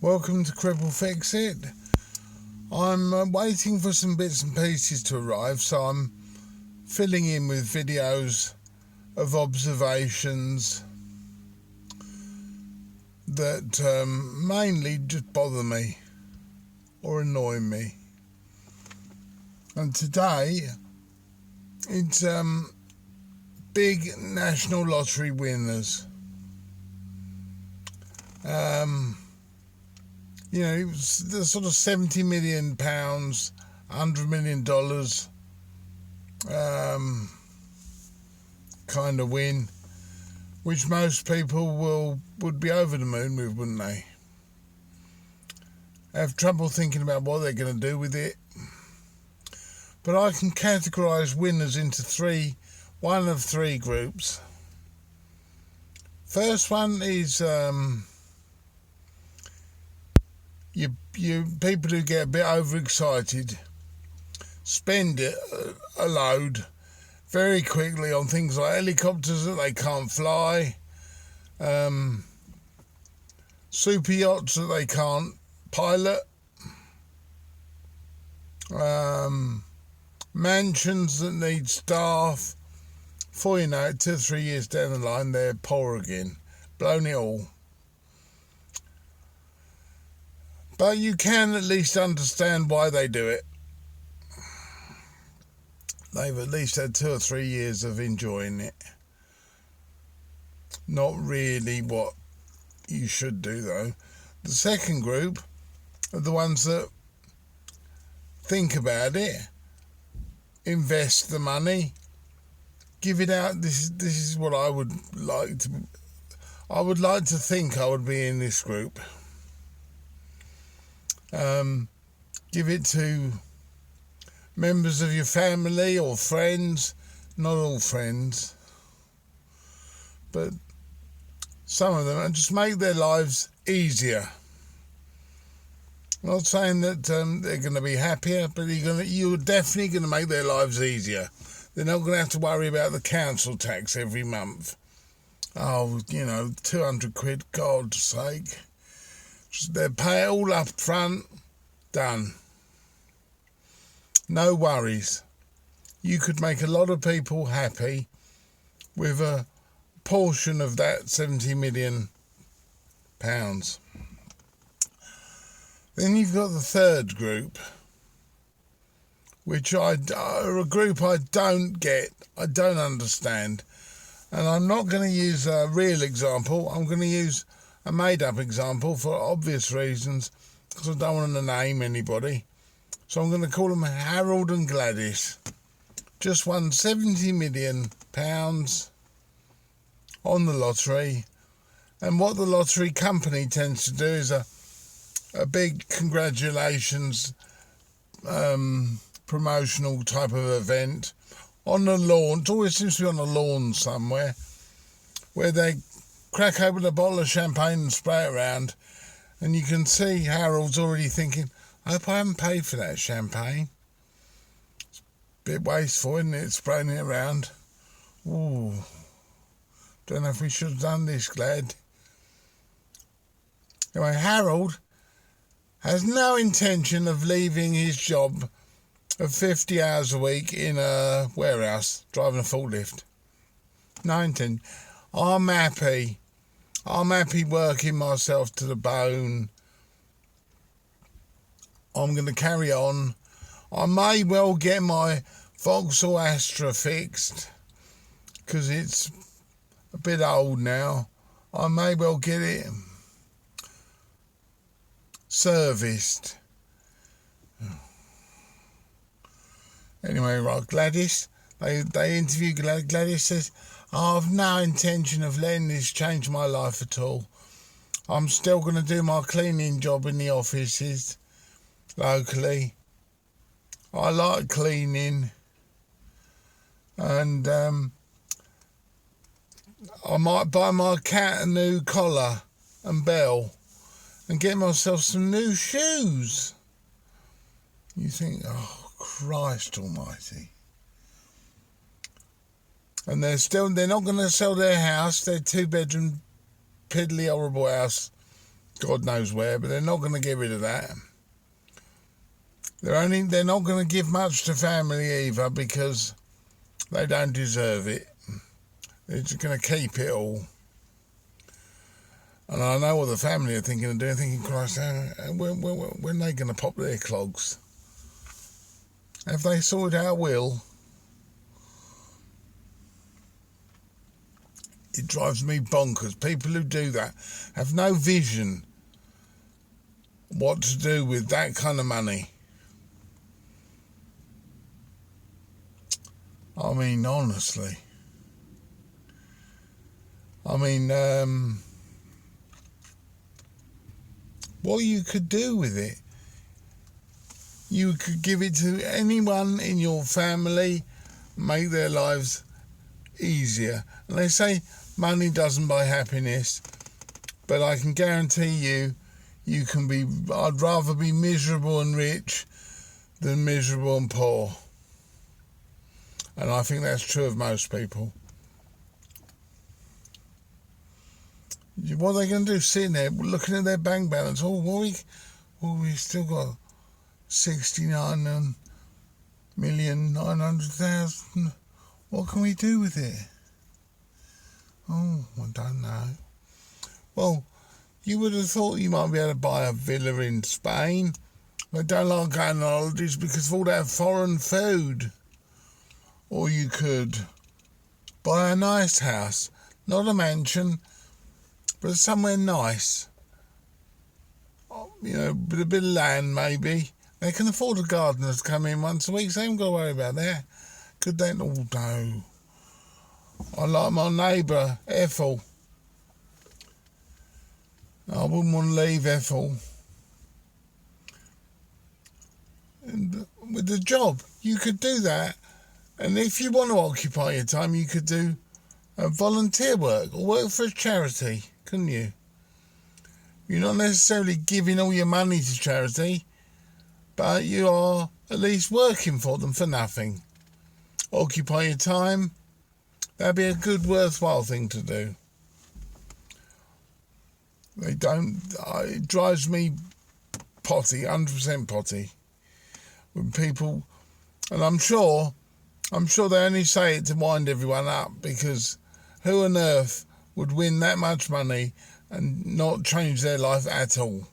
Welcome to Cripple Fix It. I'm waiting for some bits and pieces to arrive, so I'm filling in with videos of observations that mainly just bother me or annoy me. And today it's big national lottery winners. It was the sort of £70 million, $100 million kind of win, which most people would be over the moon with, wouldn't they? Have trouble thinking about what they're going to do with it. But I can categorise winners into one of three groups. First one is you people who get a bit overexcited, spend a load very quickly on things like helicopters that they can't fly, super yachts that they can't pilot, mansions that need staff. Before you know it, 2 or 3 years down the line, they're poor again, blown it all. But you can at least understand why they do it. They've at least had 2 or 3 years of enjoying it. Not really what you should do, though. The second group are the ones that think about it, invest the money, give it out. This is what I would like to. I would like to think I would be in this group. Give it to members of your family or friends. Not all friends, but some of them, and just make their lives easier. I'm not saying that they're going to be happier, but you're definitely going to make their lives easier. They're not going to have to worry about the council tax every month. Oh, 200 quid, God's sake. They pay it all up front, done. No worries. You could make a lot of people happy with a portion of that £70 million. Then you've got the third group, which are a group I don't get, I don't understand. And I'm not going to use a real example. I'm going to use a made-up example for obvious reasons, because I don't want to name anybody. So I'm going to call them Harold and Gladys. Just won £70 million on the lottery. And what the lottery company tends to do is a big congratulations promotional type of event on the lawn. It always seems to be on a lawn somewhere, where they crack open a bottle of champagne and spray it around, and you can see Harold's already thinking, I hope I haven't paid for that champagne. It's a bit wasteful, isn't it, spraying it around? Ooh, don't know if we should have done this, Glad. Anyway, Harold has no intention of leaving his job of 50 hours a week in a warehouse, driving a forklift. No intention. I'm happy working myself to the bone. I'm going to carry on. I may well get my Vauxhall Astra fixed, because it's a bit old now. I may well get it serviced. Anyway, right, Gladys, they interview Gladys, says, I've no intention of letting this change my life at all. I'm still going to do my cleaning job in the offices locally. I like cleaning, and I might buy my cat a new collar and bell and get myself some new shoes. You think, oh, Christ almighty. And they're not going to sell their house, their 2-bedroom piddly horrible house, God knows where, but they're not going to get rid of that. They're not going to give much to family either, because they don't deserve it. They're just going to keep it all. And I know what the family are thinking of doing, thinking, Christ, when are they going to pop their clogs? Have they sorted out will? It drives me bonkers. People who do that have no vision what to do with that kind of money. I mean, honestly. I mean, what you could do with it. You could give it to anyone in your family, make their lives easier. And they say money doesn't buy happiness, but I can guarantee you can be, I'd rather be miserable and rich than miserable and poor. And I think that's true of most people. What are they going to do? Sitting there looking at their bank balance. We still got 69,900,000. What can we do with it? Oh, I don't know. Well, you would have thought you might be able to buy a villa in Spain. They don't like going on holidays because of all that foreign food. Or you could buy a nice house, not a mansion, but somewhere nice. You know, with a bit of land maybe. They can afford a gardener to come in once a week, so they haven't got to worry about that. Could they? Oh, no. I like my neighbour, Ethel. I wouldn't want to leave Ethel. And with the job, you could do that. And if you want to occupy your time, you could do volunteer work or work for a charity, couldn't you? You're not necessarily giving all your money to charity, but you are at least working for them for nothing. Occupy your time. That'd be a good, worthwhile thing to do. It drives me potty, 100% potty, when people, and I'm sure they only say it to wind everyone up, because who on earth would win that much money and not change their life at all?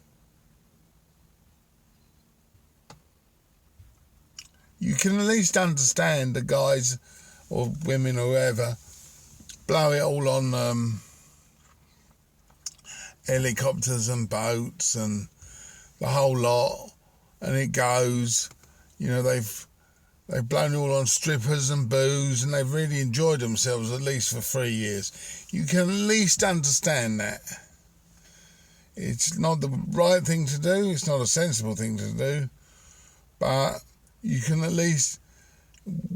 You can at least understand the guys or women or whoever blow it all on helicopters and boats and the whole lot, and it goes, you know, they've blown it all on strippers and booze, and they've really enjoyed themselves at least for 3 years. You can at least understand that. It's not the right thing to do, it's not a sensible thing to do, but you can at least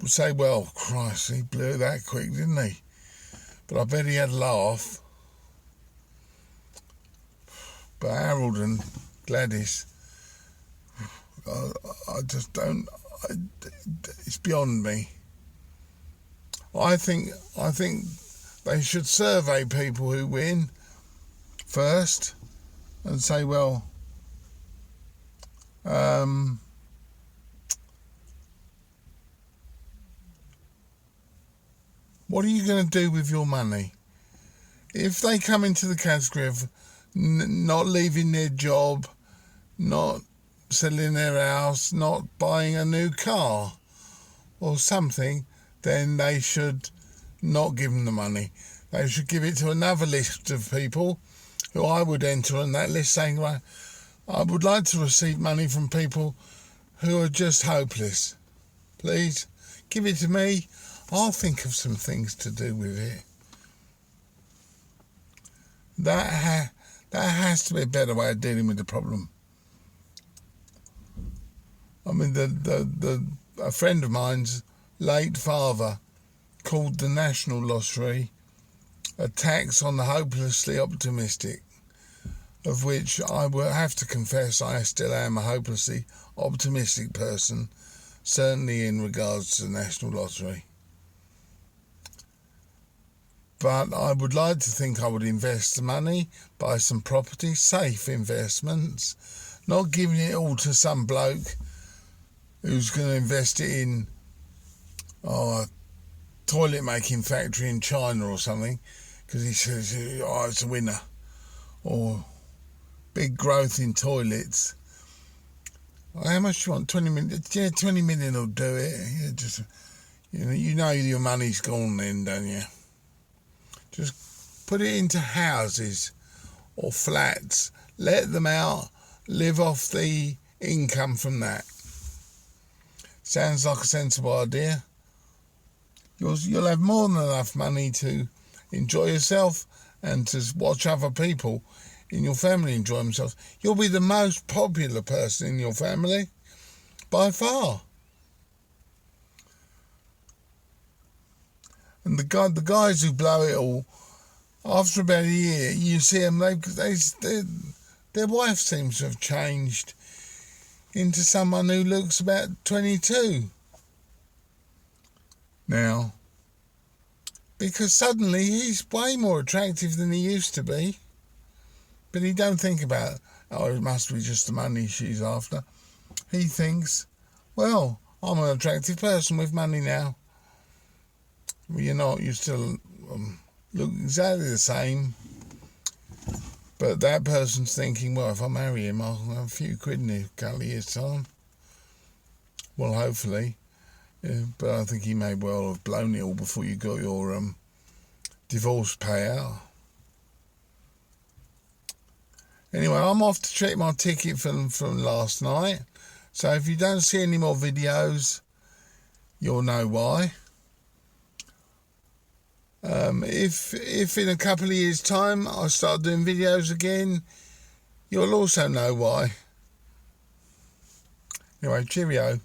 say, well, Christ, he blew it that quick, didn't he? But I bet he had a laugh. But Harold and Gladys, I just don't, it's beyond me. I think they should survey people who win first and say, well, what are you going to do with your money? If they come into the category of not leaving their job, not selling their house, not buying a new car or something, then they should not give them the money. They should give it to another list of people who I would enter on that list, saying, well, I would like to receive money from people who are just hopeless. Please, give it to me. I'll think of some things to do with it. That has to be a better way of dealing with the problem. I mean, a friend of mine's late father called the National Lottery a tax on the hopelessly optimistic, of which I will have to confess I still am a hopelessly optimistic person, certainly in regards to the National Lottery. But I would like to think I would invest the money, buy some property, safe investments, not giving it all to some bloke who's going to invest it in a toilet making factory in China or something, because he says, oh, it's a winner. Or big growth in toilets. How much do you want? 20 million? Yeah, 20 million will do it. Yeah, just, you know your money's gone then, don't you? Just put it into houses or flats. Let them out. Live off the income from that. Sounds like a sensible idea. You'll have more than enough money to enjoy yourself and to watch other people in your family enjoy themselves. You'll be the most popular person in your family by far. And the guys who blow it all, after about a year, you see them, their wife seems to have changed into someone who looks about 22 now. Because suddenly he's way more attractive than he used to be. But he don't think about, oh, it must be just the money she's after. He thinks, well, I'm an attractive person with money now. Well, you're not. You still look exactly the same. But that person's thinking, well, if I marry him, I'll have a few quid in a couple of years' time. Well, hopefully. Yeah, but I think he may well have blown it all before you got your divorce payout. Anyway, I'm off to check my ticket from last night. So if you don't see any more videos, you'll know why. If in a couple of years' time I start doing videos again, you'll also know why. Anyway, cheerio.